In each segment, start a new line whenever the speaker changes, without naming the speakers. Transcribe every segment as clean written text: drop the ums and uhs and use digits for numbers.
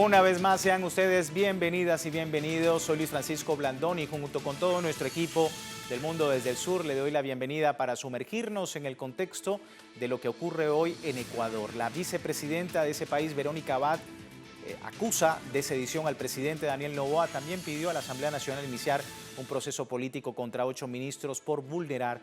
Una vez más, sean ustedes bienvenidas y bienvenidos. Soy Luis Francisco Blandón y junto con todo nuestro equipo del Mundo desde el Sur le doy la bienvenida para sumergirnos en el contexto de lo que ocurre hoy en Ecuador. La vicepresidenta de ese país, Verónica Abad, acusa de sedición al presidente Daniel Noboa. También pidió a la Asamblea Nacional iniciar un proceso político contra 8 ministros por vulnerar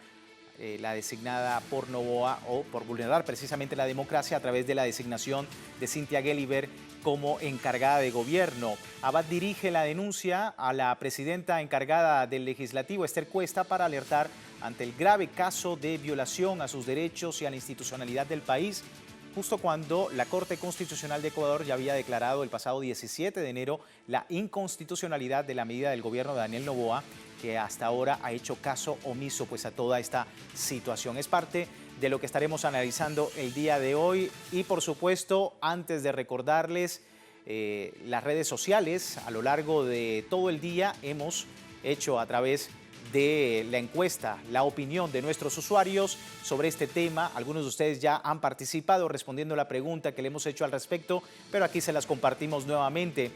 la designada por Noboa o por vulnerar precisamente la democracia a través de la designación de Cynthia Gueliber como encargada de gobierno. Abad dirige la denuncia a la presidenta encargada del Legislativo, Esther Cuesta, para alertar ante el grave caso de violación a sus derechos y a la institucionalidad del país, justo cuando la Corte Constitucional de Ecuador ya había declarado el pasado 17 de enero la inconstitucionalidad de la medida del gobierno de Daniel Noboa, que hasta ahora ha hecho caso omiso pues, a toda esta situación. Es parte de lo que estaremos analizando el día de hoy y, por supuesto, antes de recordarles las redes sociales, a lo largo de todo el día hemos hecho a través de la encuesta la opinión de nuestros usuarios sobre este tema. Algunos de ustedes ya han participado respondiendo la pregunta que le hemos hecho al respecto, pero aquí se las compartimos nuevamente.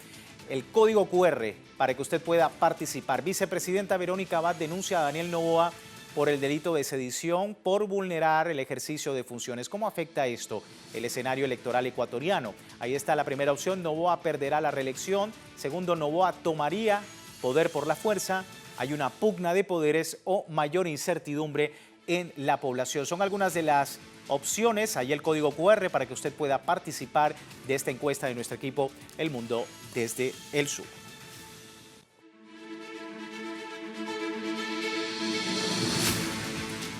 El código QR para que usted pueda participar. Vicepresidenta Verónica Abad denuncia a Daniel Noboa por el delito de sedición por vulnerar el ejercicio de funciones. ¿Cómo afecta esto el escenario electoral ecuatoriano? Ahí está la primera opción: Noboa perderá la reelección. Segundo, Noboa tomaría poder por la fuerza. Hay una pugna de poderes o mayor incertidumbre en la población. Son algunas de las opciones. Ahí el código QR para que usted pueda participar de esta encuesta de nuestro equipo El Mundo desde el Sur.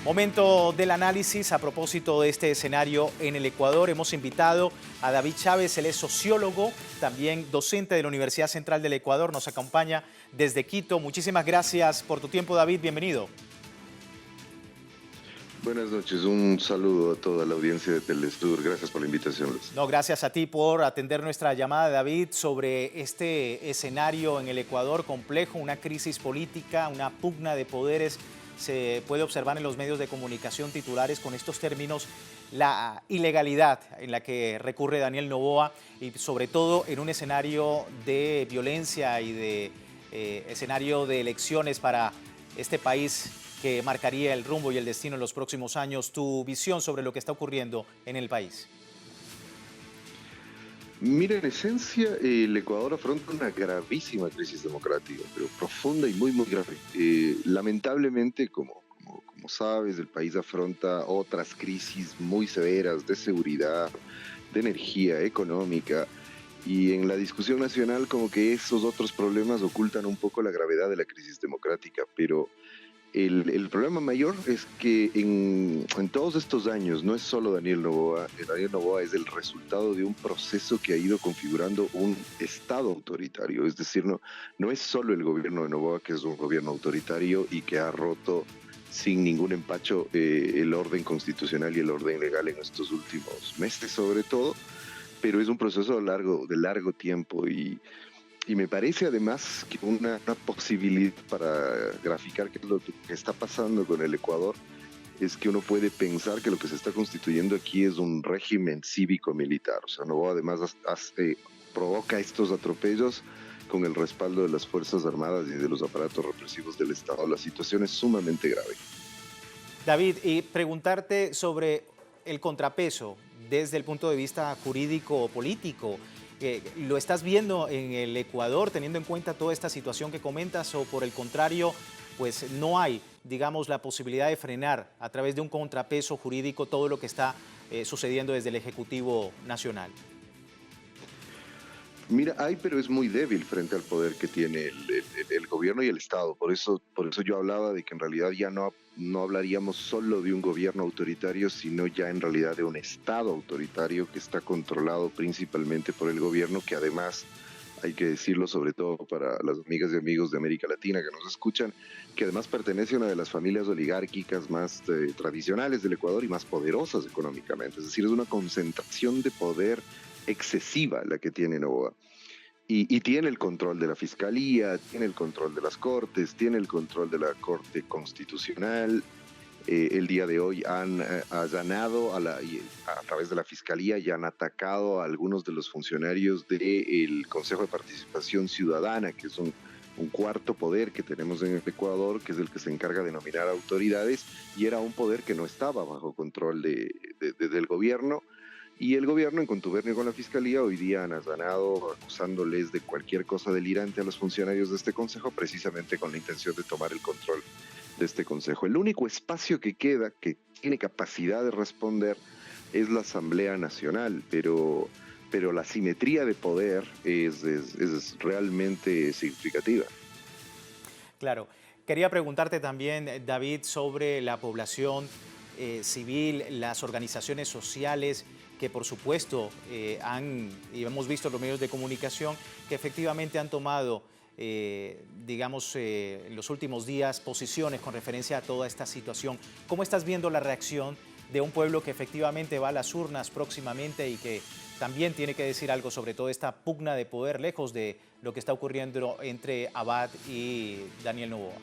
Momento del análisis a propósito de este escenario en el Ecuador. Hemos invitado a David Chávez, él es sociólogo, también docente de la Universidad Central del Ecuador, nos acompaña desde Quito. Muchísimas gracias por tu tiempo, David, bienvenido.
Buenas noches, un saludo a toda la audiencia de Telesur. Gracias por la invitación, Luis.
No, gracias a ti por atender nuestra llamada, David, sobre este escenario en el Ecuador complejo, una crisis política, una pugna de poderes. Se puede observar en los medios de comunicación titulares con estos términos la ilegalidad en la que recurre Daniel Noboa y sobre todo en un escenario de violencia y de escenario de elecciones para este país que marcaría el rumbo y el destino en los próximos años. Tu visión sobre lo que está ocurriendo en el país.
Mira, en esencia, el Ecuador afronta una gravísima crisis democrática, pero profunda y muy, muy grave. Lamentablemente, como sabes, el país afronta otras crisis muy severas de seguridad, de energía, económica, y en la discusión nacional como que esos otros problemas ocultan un poco la gravedad de la crisis democrática, pero el problema mayor es que en todos estos años no es solo Daniel Noboa. Daniel Noboa es el resultado de un proceso que ha ido configurando un Estado autoritario. Es decir, no es solo el gobierno de Noboa, que es un gobierno autoritario y que ha roto sin ningún empacho el orden constitucional y el orden legal en estos últimos meses sobre todo, pero es un proceso de largo tiempo y me parece además que una posibilidad para graficar qué es lo que está pasando con el Ecuador es que uno puede pensar que lo que se está constituyendo aquí es un régimen cívico-militar. O sea, Noboa además provoca estos atropellos con el respaldo de las Fuerzas Armadas y de los aparatos represivos del Estado. La situación es sumamente grave.
David, y preguntarte sobre el contrapeso desde el punto de vista jurídico o político. ¿Lo estás viendo en el Ecuador teniendo en cuenta toda esta situación que comentas o por el contrario, pues no hay, digamos, la posibilidad de frenar a través de un contrapeso jurídico todo lo que está sucediendo desde el Ejecutivo Nacional?
Mira, hay, pero es muy débil frente al poder que tiene el gobierno y el Estado. Por eso yo hablaba de que en realidad ya no hablaríamos solo de un gobierno autoritario, sino ya en realidad de un Estado autoritario que está controlado principalmente por el gobierno, que además, hay que decirlo sobre todo para las amigas y amigos de América Latina que nos escuchan, que además pertenece a una de las familias oligárquicas más tradicionales del Ecuador y más poderosas económicamente. Es decir, es una concentración de poder excesiva la que tiene Noboa. Y tiene el control de la Fiscalía, tiene el control de las Cortes, tiene el control de la Corte Constitucional. El día de hoy han allanado a través de la Fiscalía y han atacado a algunos de los funcionarios del Consejo de Participación Ciudadana, que es un cuarto poder que tenemos en el Ecuador, que es el que se encarga de nominar autoridades, y era un poder que no estaba bajo control del gobierno. Y el gobierno, en contubernio con la Fiscalía, hoy día han allanado acusándoles de cualquier cosa delirante a los funcionarios de este consejo, precisamente con la intención de tomar el control de este consejo. El único espacio que queda, que tiene capacidad de responder, es la Asamblea Nacional, pero la simetría de poder es realmente significativa.
Claro. Quería preguntarte también, David, sobre la población civil, las organizaciones sociales que por supuesto y hemos visto en los medios de comunicación, que efectivamente han tomado, digamos, en los últimos días posiciones con referencia a toda esta situación. ¿Cómo estás viendo la reacción de un pueblo que efectivamente va a las urnas próximamente y que también tiene que decir algo sobre toda esta pugna de poder, lejos de lo que está ocurriendo entre Abad y Daniel Noboa?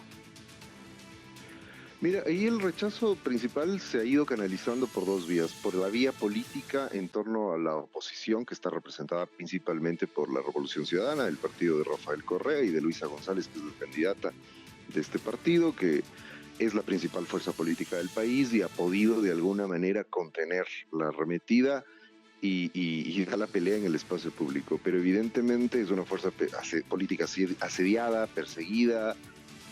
Mira, ahí el rechazo principal se ha ido canalizando por dos vías. Por la vía política en torno a la oposición, que está representada principalmente por la Revolución Ciudadana, el partido de Rafael Correa y de Luisa González, que es la candidata de este partido, que es la principal fuerza política del país y ha podido de alguna manera contener la arremetida y da la pelea en el espacio público. Pero evidentemente es una fuerza política asediada, perseguida,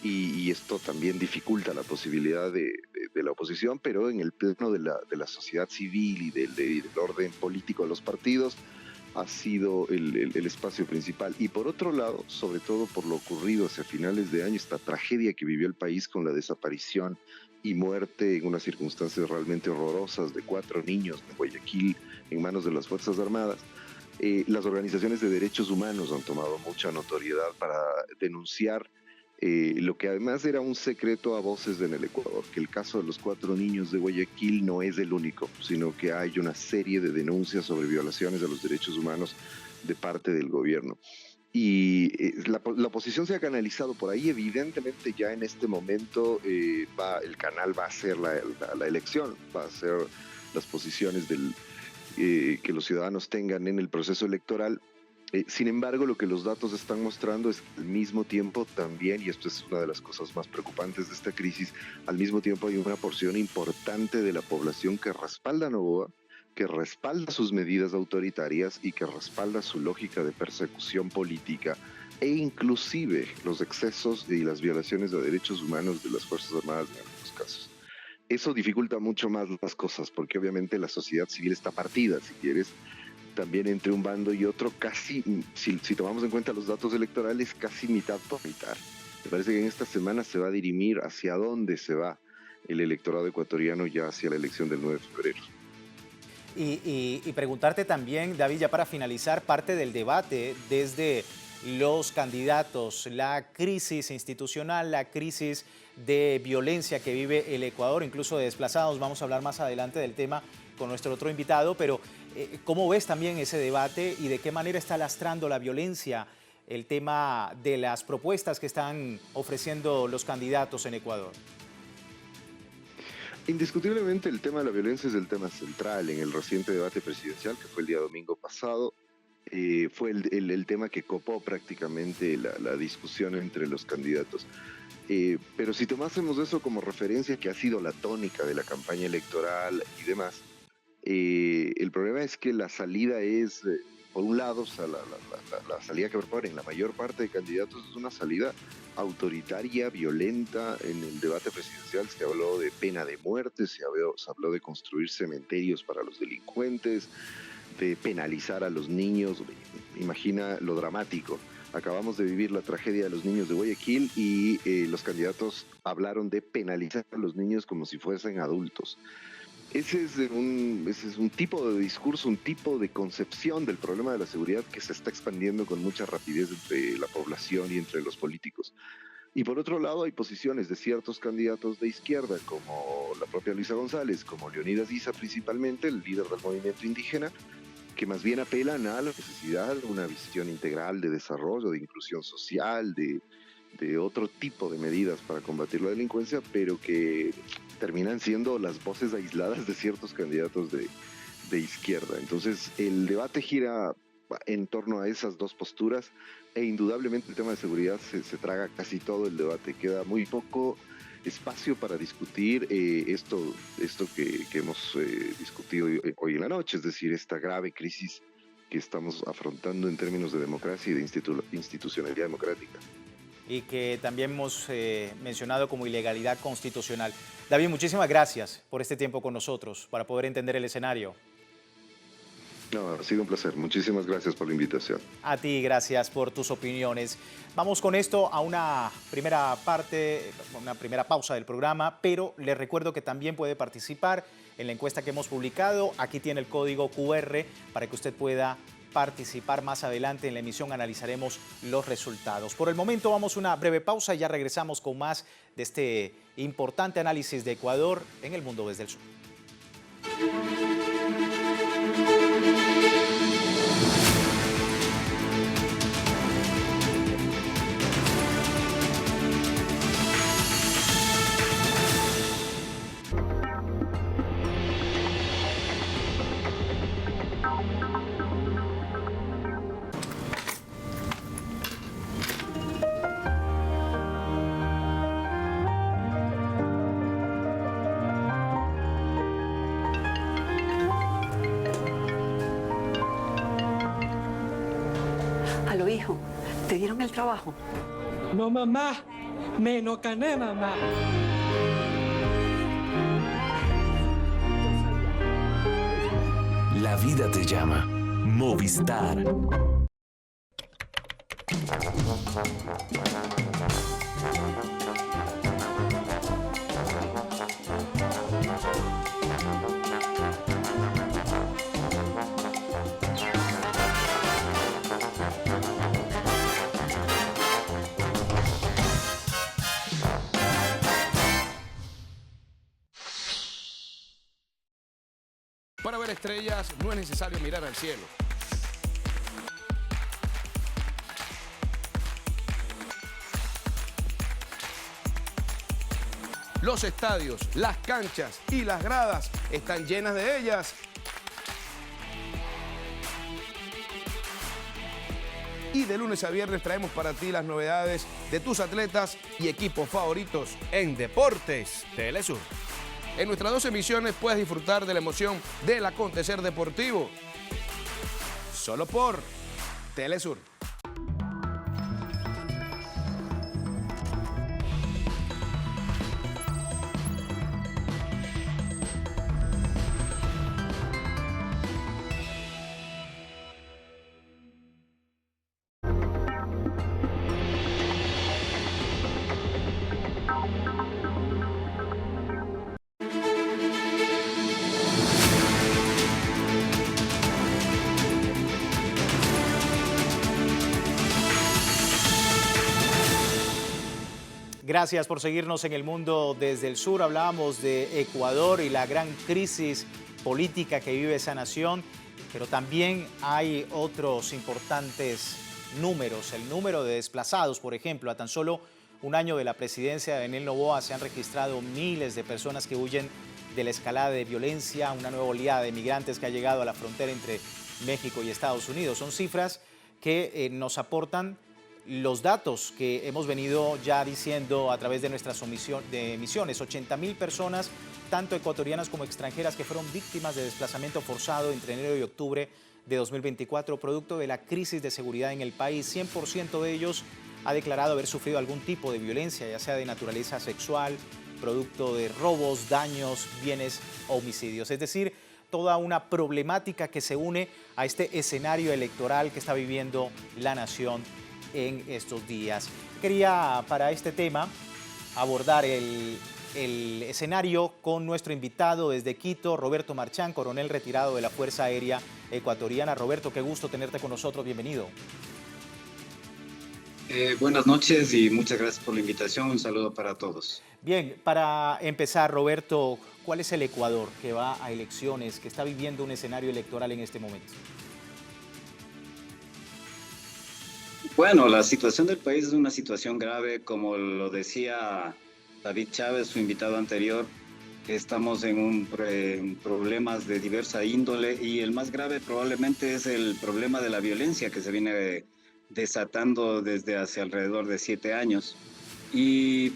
y esto también dificulta la posibilidad de la oposición, pero en el plano de la sociedad civil y del orden político de los partidos ha sido el espacio principal. Y por otro lado, sobre todo por lo ocurrido hacia finales de año, esta tragedia que vivió el país con la desaparición y muerte en unas circunstancias realmente horrorosas de 4 niños en Guayaquil en manos de las Fuerzas Armadas. Las organizaciones de derechos humanos han tomado mucha notoriedad para denunciar lo que además era un secreto a voces en el Ecuador, que el caso de los 4 niños de Guayaquil no es el único, sino que hay una serie de denuncias sobre violaciones de los derechos humanos de parte del gobierno. Y la oposición se ha canalizado por ahí. Evidentemente ya en este momento el canal va a ser la elección, va a ser las posiciones que los ciudadanos tengan en el proceso electoral. Sin embargo, lo que los datos están mostrando es que al mismo tiempo también, y esto es una de las cosas más preocupantes de esta crisis, al mismo tiempo hay una porción importante de la población que respalda a Noboa, que respalda sus medidas autoritarias y que respalda su lógica de persecución política e inclusive los excesos y las violaciones de derechos humanos de las Fuerzas Armadas en algunos casos. Eso dificulta mucho más las cosas porque obviamente la sociedad civil está partida, si quieres, también entre un bando y otro, casi, si tomamos en cuenta los datos electorales, casi mitad por mitad. Me parece que en esta semana se va a dirimir hacia dónde se va el electorado ecuatoriano ya hacia la elección del 9 de febrero.
Y preguntarte también, David, ya para finalizar, parte del debate desde los candidatos, la crisis institucional, la crisis de violencia que vive el Ecuador, incluso de desplazados. Vamos a hablar más adelante del tema con nuestro otro invitado, pero ¿cómo ves también ese debate y de qué manera está lastrando la violencia el tema de las propuestas que están ofreciendo los candidatos en Ecuador?
Indiscutiblemente el tema de la violencia es el tema central en el reciente debate presidencial que fue el día domingo pasado. Fue el tema que copó prácticamente la discusión entre los candidatos. Pero si tomásemos eso como referencia, que ha sido la tónica de la campaña electoral y demás, el problema es que la salida es, por un lado, o sea, la salida que proponen la mayor parte de candidatos es una salida autoritaria, violenta. En el debate presidencial se habló de pena de muerte, se habló de construir cementerios para los delincuentes, de penalizar a los niños. Imagina lo dramático. Acabamos de vivir la tragedia de los niños de Guayaquil y los hablaron de penalizar a los niños como si fuesen adultos. Ese es un tipo de discurso, un tipo de concepción del problema de la seguridad que se está expandiendo con mucha rapidez entre la población y entre los políticos. Y por otro lado hay posiciones de ciertos candidatos de izquierda, como la propia Luisa González, como Leonidas Issa principalmente, el líder del movimiento indígena, que más bien apelan a la necesidad de una visión integral de desarrollo, de inclusión social, de otro tipo de medidas para combatir la delincuencia, pero que terminan siendo las voces aisladas de ciertos candidatos de izquierda. Entonces, el debate gira en torno a esas dos posturas e indudablemente el tema de seguridad se traga casi todo el debate. Queda muy poco espacio para discutir esto que hemos discutido hoy en la noche, es decir, esta grave crisis que estamos afrontando en términos de democracia y de institucionalidad democrática.
Y que también hemos mencionado como ilegalidad constitucional. David, muchísimas gracias por este tiempo con nosotros para poder entender el escenario.
No, ha sido un placer. Muchísimas gracias por la invitación.
A ti, gracias por tus opiniones. Vamos con esto a una primera parte, una primera pausa del programa, pero les recuerdo que también puede participar en la encuesta que hemos publicado. Aquí tiene el código QR para que usted pueda participar. Más adelante en la emisión analizaremos los resultados. Por el momento vamos a una breve pausa y ya regresamos con más de este importante análisis de Ecuador en el mundo desde el sur.
Aló, hijo, ¿te dieron el trabajo?
No, mamá, me no gané, mamá.
La vida te llama. Movistar.
Para ver estrellas no es necesario mirar al cielo. Los estadios, las canchas y las gradas están llenas de ellas. Y de lunes a viernes traemos para ti las novedades de tus atletas y equipos favoritos en Deportes Telesur. En nuestras 2 emisiones puedes disfrutar de la emoción del acontecer deportivo. Solo por Telesur.
Gracias por seguirnos en el mundo desde el sur. Hablábamos de Ecuador y la gran crisis política que vive esa nación, pero también hay otros importantes números. El número de desplazados, por ejemplo, a tan solo un año de la presidencia de Daniel Noboa se han registrado miles de personas que huyen de la escalada de violencia, una nueva oleada de migrantes que ha llegado a la frontera entre México y Estados Unidos. Son cifras que nos aportan los datos que hemos venido ya diciendo a través de nuestras emisiones. 80.000 personas, tanto ecuatorianas como extranjeras, que fueron víctimas de desplazamiento forzado entre enero y octubre de 2024, producto de la crisis de seguridad en el país. 100% de ellos ha declarado haber sufrido algún tipo de violencia, ya sea de naturaleza sexual, producto de robos, daños, bienes o homicidios. Es decir, toda una problemática que se une a este escenario electoral que está viviendo la nación en estos días. Quería para este tema abordar el escenario con nuestro invitado desde Quito, Roberto Marchán, coronel retirado de la Fuerza Aérea Ecuatoriana. Roberto, qué gusto tenerte con nosotros, bienvenido.
Buenas noches y muchas gracias por la invitación. Un saludo para todos.
Bien, para empezar, Roberto, ¿cuál es el Ecuador que va a elecciones, que está viviendo un escenario electoral en este momento?
Bueno, la situación del país es una situación grave, como lo decía David Chávez, su invitado anterior. Estamos en problemas de diversa índole y el más grave probablemente es el problema de la violencia que se viene desatando desde hace alrededor de 7 años.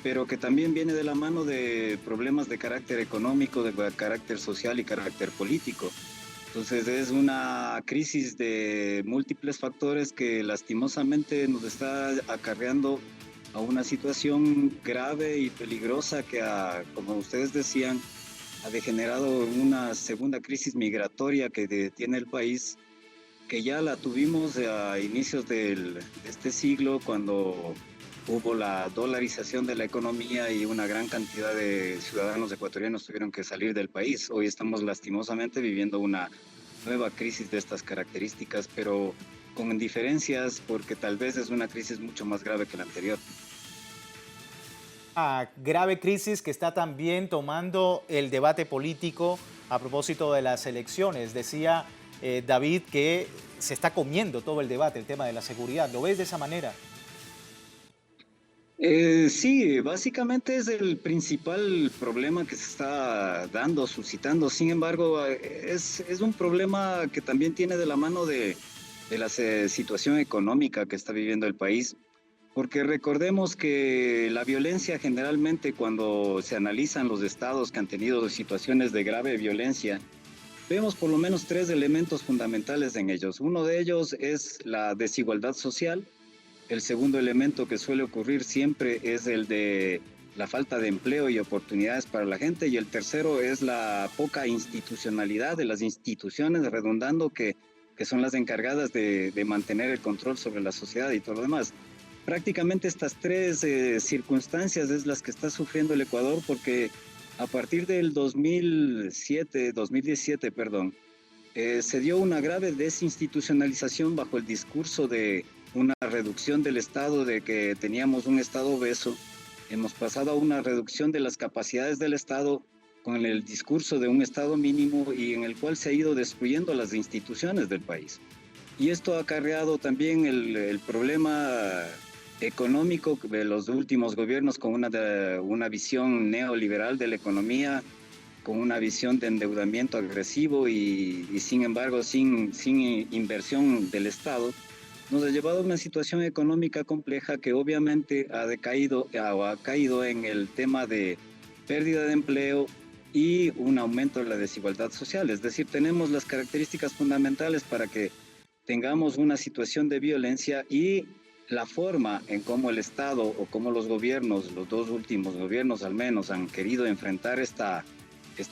Pero que también viene de la mano de problemas de carácter económico, de carácter social y carácter político. Entonces es una crisis de múltiples factores que lastimosamente nos está acarreando a una situación grave y peligrosa que, como ustedes decían, ha degenerado en una segunda crisis migratoria que tiene el país, que ya la tuvimos a inicios de este siglo, cuando hubo la dolarización de la economía y una gran cantidad de ciudadanos ecuatorianos tuvieron que salir del país. Hoy estamos lastimosamente viviendo una nueva crisis de estas características, pero con diferencias, porque tal vez es una crisis mucho más grave que la anterior.
Grave crisis que está también tomando el debate político a propósito de las elecciones. Decía David que se está comiendo todo el debate, el tema de la seguridad. ¿Lo ves de esa manera?
Sí, básicamente es el principal problema que se está dando, suscitando. Sin embargo, es un problema que también tiene de la mano de la situación económica que está viviendo el país. Porque recordemos que la violencia generalmente, cuando se analizan los estados que han tenido situaciones de grave violencia, vemos por lo menos 3 elementos fundamentales en ellos. Uno de ellos es la desigualdad social. El segundo elemento que suele ocurrir siempre es el de la falta de empleo y oportunidades para la gente. Y el tercero es la poca institucionalidad de las instituciones, redundando que son las encargadas de mantener el control sobre la sociedad y todo lo demás. Prácticamente estas 3 circunstancias es las que está sufriendo el Ecuador, porque a partir del 2017, se dio una grave desinstitucionalización bajo el discurso de una reducción del Estado, de que teníamos un Estado obeso. Hemos pasado a una reducción de las capacidades del Estado con el discurso de un Estado mínimo, y en el cual se ha ido destruyendo las instituciones del país. Y esto ha acarreado también el problema económico de los últimos gobiernos, con una visión neoliberal de la economía, con una visión de endeudamiento agresivo y sin embargo sin inversión del Estado, nos ha llevado a una situación económica compleja que obviamente ha caído en el tema de pérdida de empleo y un aumento de la desigualdad social. Es decir, tenemos las características fundamentales para que tengamos una situación de violencia, y la forma en cómo el Estado o cómo los gobiernos, los 2 últimos gobiernos al menos, han querido enfrentar esta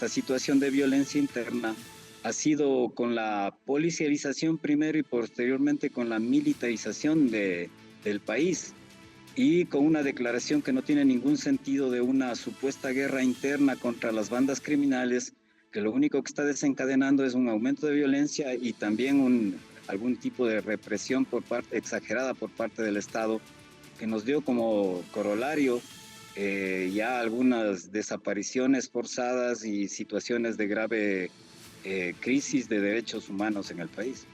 situación de violencia interna ha sido con la policialización primero y posteriormente con la militarización del país, y con una declaración que no tiene ningún sentido de una supuesta guerra interna contra las bandas criminales, que lo único que está desencadenando es un aumento de violencia y también algún tipo de represión exagerada por parte del Estado, que nos dio como corolario ya algunas desapariciones forzadas y situaciones de grave crisis de derechos humanos en el país.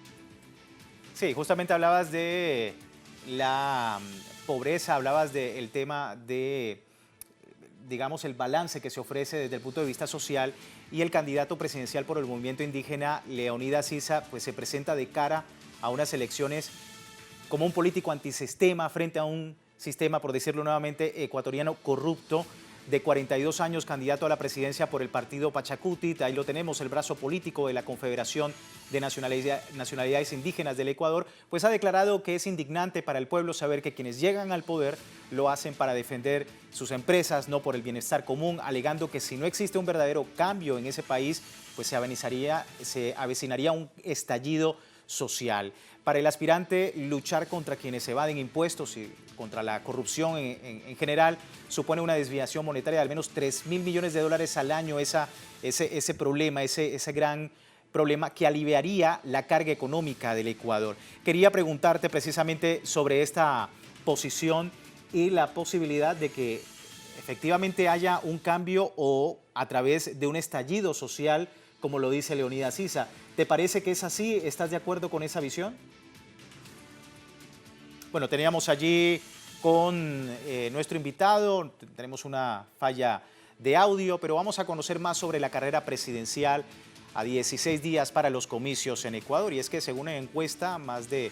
Sí, justamente hablabas de la pobreza, hablabas del tema de, digamos, el balance que se ofrece desde el punto de vista social, y el candidato presidencial por el movimiento indígena, Leonidas Issa, pues se presenta de cara a unas elecciones como un político antisistema frente a un sistema, por decirlo nuevamente, ecuatoriano corrupto. De 42 años, candidato a la presidencia por el partido Pachacuti. Ahí lo tenemos, el brazo político de la Confederación de Nacionalidades Indígenas del Ecuador, pues ha declarado que es indignante para el pueblo saber que quienes llegan al poder lo hacen para defender sus empresas, no por el bienestar común, alegando que si no existe un verdadero cambio en ese país, pues se avecinaría un estallido social. Para el aspirante, luchar contra quienes evaden impuestos y contra la corrupción en general supone una desviación monetaria de al menos 3.000 millones de dólares al año. Ese problema, ese gran problema que aliviaría la carga económica del Ecuador. Quería preguntarte precisamente sobre esta posición y la posibilidad de que efectivamente haya un cambio o a través de un estallido social, como lo dice Leonidas Issa. ¿Te parece que es así? ¿Estás de acuerdo con esa visión? Bueno, teníamos allí con nuestro invitado, tenemos una falla de audio, pero vamos a conocer más sobre la carrera presidencial a 16 días para los comicios en Ecuador. Y es que según una encuesta, más de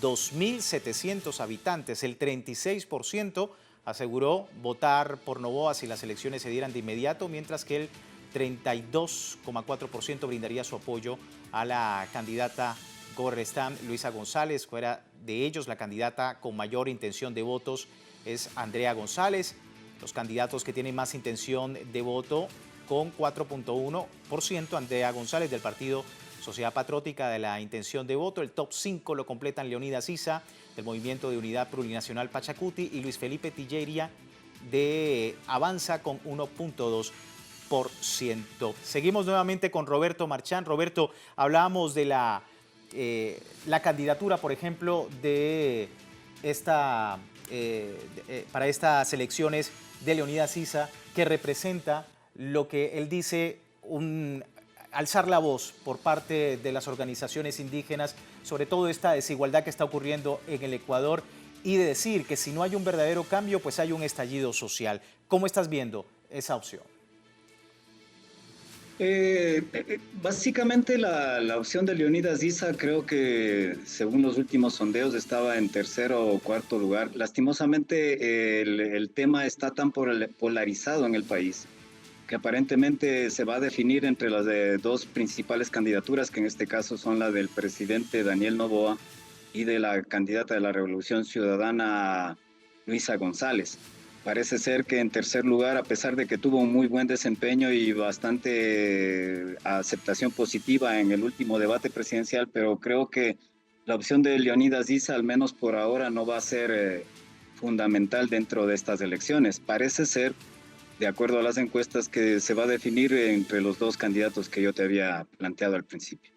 2.700 habitantes, el 36%, aseguró votar por Noboa si las elecciones se dieran de inmediato, mientras que el 32,4% brindaría su apoyo a la candidata Gorrestan Luisa González. Fuera de ellos, la candidata con mayor intención de votos es Andrea González. Los candidatos que tienen más intención de voto, con 4,1%, Andrea González del partido Sociedad Patriótica de la intención de voto. El top 5 lo completan Leonidas Issa del Movimiento de Unidad Plurinacional Pachacuti y Luis Felipe Tilleria de Avanza con 1,2%. Seguimos nuevamente con Roberto Marchán. Roberto, hablábamos de la candidatura, por ejemplo, de para estas elecciones de Leonidas Issa, que representa lo que él dice, alzar la voz por parte de las organizaciones indígenas sobre todo esta desigualdad que está ocurriendo en el Ecuador y de decir que si no hay un verdadero cambio, pues hay un estallido social. ¿Cómo estás viendo esa opción?
Básicamente la opción de Leonidas Issa creo que según los últimos sondeos estaba en tercero o cuarto lugar. Lastimosamente el tema está tan polarizado en el país que aparentemente se va a definir entre las dos principales candidaturas, que en este caso son la del presidente Daniel Noboa y de la candidata de la Revolución Ciudadana Luisa González. Parece ser que en tercer lugar, a pesar de que tuvo un muy buen desempeño y bastante aceptación positiva en el último debate presidencial, pero creo que la opción de Leonidas Issa, al menos por ahora, no va a ser fundamental dentro de estas elecciones. Parece ser, de acuerdo a las encuestas, que se va a definir entre los dos candidatos que yo te había planteado al principio.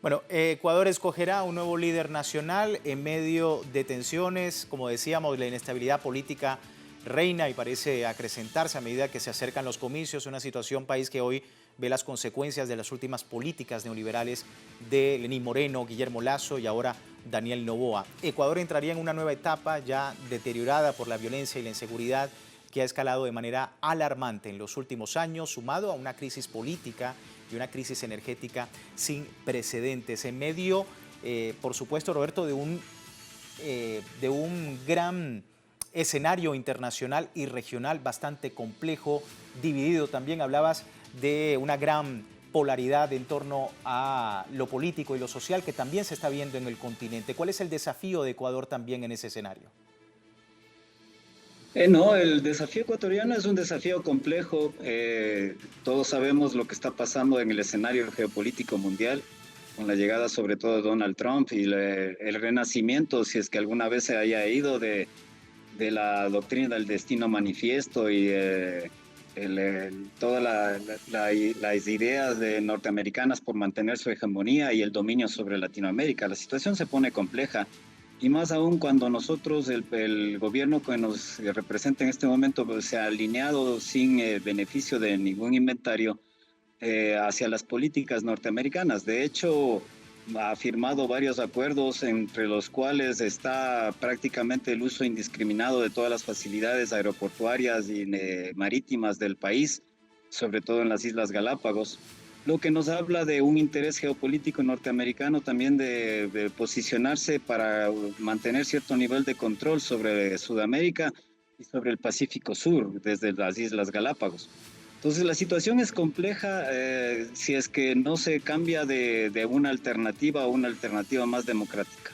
Bueno, Ecuador escogerá un nuevo líder nacional en medio de tensiones. Como decíamos, la inestabilidad política reina y parece acrecentarse a medida que se acercan los comicios. Una situación país que hoy ve las consecuencias de las últimas políticas neoliberales de Lenín Moreno, Guillermo Lasso y ahora Daniel Noboa. Ecuador entraría en una nueva etapa ya deteriorada por la violencia y la inseguridad que ha escalado de manera alarmante en los últimos años, sumado a una crisis política y una crisis energética sin precedentes. En medio, por supuesto, Roberto, de un gran escenario internacional y regional bastante complejo, dividido también. Hablabas de una gran polaridad en torno a lo político y lo social que también se está viendo en el continente. ¿Cuál es el desafío de Ecuador también en ese escenario?
No, el desafío ecuatoriano es un desafío complejo. Todos sabemos lo que está pasando en el escenario geopolítico mundial, con la llegada sobre todo de Donald Trump y el renacimiento, si es que alguna vez se haya ido de la doctrina del destino manifiesto y todas las ideas norteamericanas por mantener su hegemonía y el dominio sobre Latinoamérica. La situación se pone compleja. Y más aún cuando nosotros, el gobierno que nos representa en este momento, pues, se ha alineado sin beneficio de ningún inventario hacia las políticas norteamericanas. De hecho, ha firmado varios acuerdos entre los cuales está prácticamente el uso indiscriminado de todas las facilidades aeroportuarias y marítimas del país, sobre todo en las Islas Galápagos. Lo que nos habla de un interés geopolítico norteamericano también de posicionarse para mantener cierto nivel de control sobre Sudamérica y sobre el Pacífico Sur, desde las Islas Galápagos. Entonces la situación es compleja si es que no se cambia de una alternativa a una alternativa más democrática.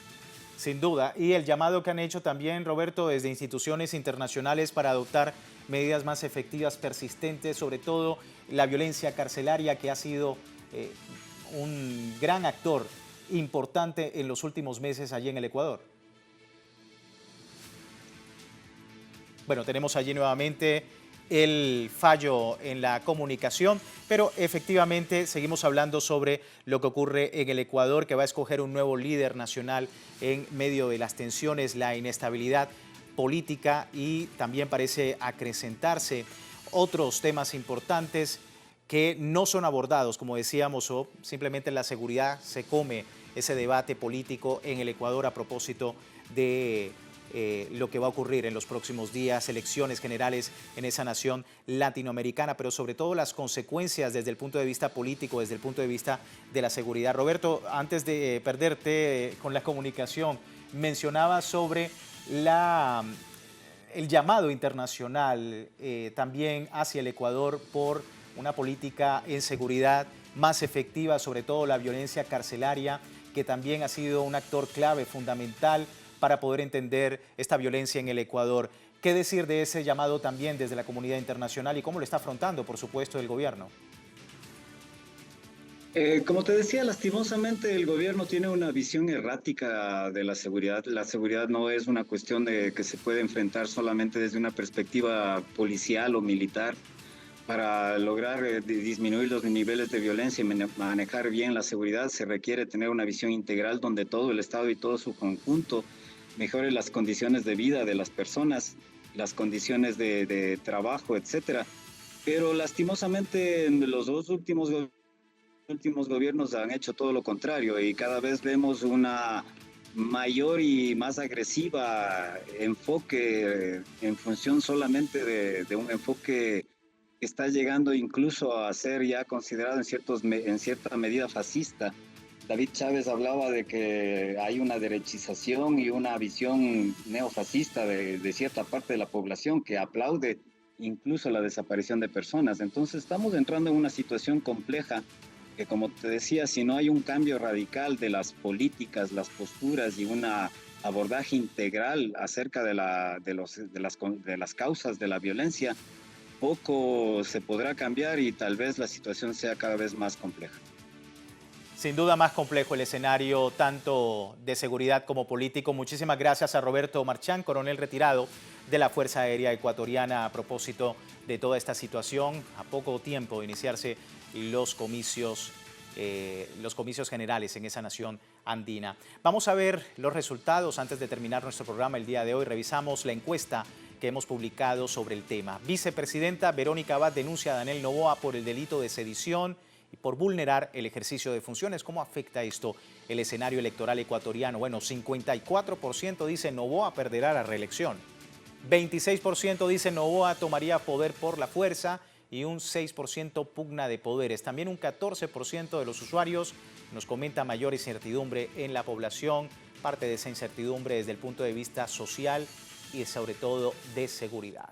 Sin duda. Y el llamado que han hecho también, Roberto, desde instituciones internacionales para adoptar medidas más efectivas, persistentes, sobre todo la violencia carcelaria, que ha sido un gran actor importante en los últimos meses allí en el Ecuador. Bueno, tenemos allí nuevamente el fallo en la comunicación, pero efectivamente seguimos hablando sobre lo que ocurre en el Ecuador, que va a escoger un nuevo líder nacional en medio de las tensiones, la inestabilidad política y también parece acrecentarse otros temas importantes que no son abordados, como decíamos, o simplemente la seguridad se come ese debate político en el Ecuador a propósito de lo que va a ocurrir en los próximos días, elecciones generales en esa nación latinoamericana, pero sobre todo las consecuencias desde el punto de vista político, desde el punto de vista de la seguridad. Roberto, antes de perderte con la comunicación, mencionaba sobre el llamado internacional también hacia el Ecuador por una política en seguridad más efectiva, sobre todo la violencia carcelaria, que también ha sido un actor clave, fundamental, para poder entender esta violencia en el Ecuador. ¿Qué decir de ese llamado también desde la comunidad internacional y cómo lo está afrontando, por supuesto, el gobierno?
Como te decía, lastimosamente el gobierno tiene una visión errática de la seguridad. La seguridad no es una cuestión de que se puede enfrentar solamente desde una perspectiva policial o militar. Para lograr disminuir los niveles de violencia y manejar bien la seguridad se requiere tener una visión integral donde todo el Estado y todo su conjunto mejore las condiciones de vida de las personas, las condiciones de trabajo, etcétera. Pero lastimosamente los dos últimos gobiernos han hecho todo lo contrario y cada vez vemos una mayor y más agresiva enfoque en función solamente de un enfoque que está llegando incluso a ser ya considerado en cierta medida fascista. David Chávez hablaba de que hay una derechización y una visión neofascista de cierta parte de la población que aplaude incluso la desaparición de personas. Entonces estamos entrando en una situación compleja que, como te decía, si no hay un cambio radical de las políticas, las posturas y un abordaje integral acerca de las causas de la violencia, poco se podrá cambiar y tal vez la situación sea cada vez más compleja.
Sin duda más complejo el escenario, tanto de seguridad como político. Muchísimas gracias a Roberto Marchán, coronel retirado de la Fuerza Aérea Ecuatoriana, a propósito de toda esta situación. A poco tiempo de iniciarse los comicios generales en esa nación andina. Vamos a ver los resultados antes de terminar nuestro programa el día de hoy. Revisamos la encuesta que hemos publicado sobre el tema. Vicepresidenta Verónica Abad denuncia a Daniel Noboa por el delito de sedición y por vulnerar el ejercicio de funciones. ¿Cómo afecta esto el escenario electoral ecuatoriano? Bueno, 54% dice Noboa perderá la reelección, 26% dice Noboa tomaría poder por la fuerza y un 6% pugna de poderes. También un 14% de los usuarios nos comenta mayor incertidumbre en la población, parte de esa incertidumbre desde el punto de vista social y sobre todo de seguridad.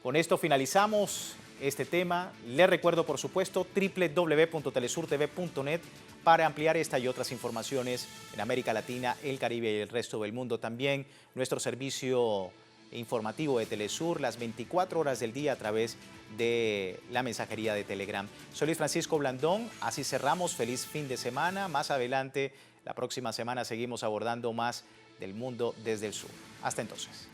Con esto finalizamos este tema. Les recuerdo, por supuesto, www.telesurtv.net para ampliar esta y otras informaciones en América Latina, el Caribe y el resto del mundo. También nuestro servicio informativo de Telesur las 24 horas del día a través de la mensajería de Telegram. Soy Luis Francisco Blandón, así cerramos. Feliz fin de semana. Más adelante, la próxima semana, seguimos abordando más del mundo desde el sur. Hasta entonces.